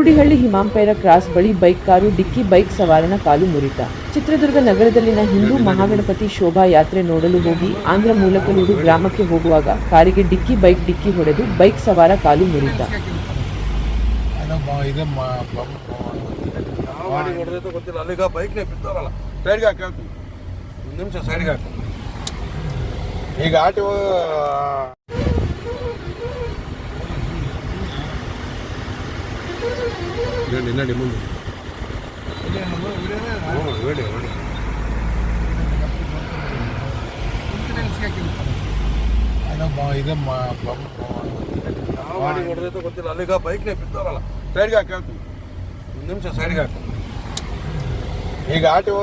ರೂಢಿಹಳ್ಳಿ ಹಿಮಾಂಪೇರ cross ಬಳಿ bike car ಡಿಕ್ಕಿ bike ಸವಾರನ ಕಾಲು ಮುರಿತ. ಚಿತ್ರದುರ್ಗ ನಗರದಲ್ಲಿನ ಹಿಂದೂ ಮಹಾಗಣಪತಿ ಶೋಭಾ ಯಾತ್ರೆ ನೋಡಲು ಹೋಗಿ ಆಂಧ್ರ ಮೂಲಕಲೂರು ಗ್ರಾಮಕ್ಕೆ ಹೋಗುವಾಗ ಕಾರಿಗೆ ಬೈಕ್ ಡಿಕ್ಕಿ ಹೊಡೆದು ಬೈಕ್ ಸವಾರ ಕಾಲು ಮುರಿತ. ಈಗ ಆಟೋ ನಡಿ ಮುಂದೆ ಗೊತ್ತಿಲ್ಲ ಅಲ್ಲಿಗ ಬೈಕ್ನೇ ಬಿದ್ದಾರಲ್ಲ ಸೈಡ್ಗೆ ಹಾಕಿ ಒಂದು ನಿಮಿಷ ಸೈಡ್ಗೆ ಹಾಕಿ ಈಗ ಆಟೋ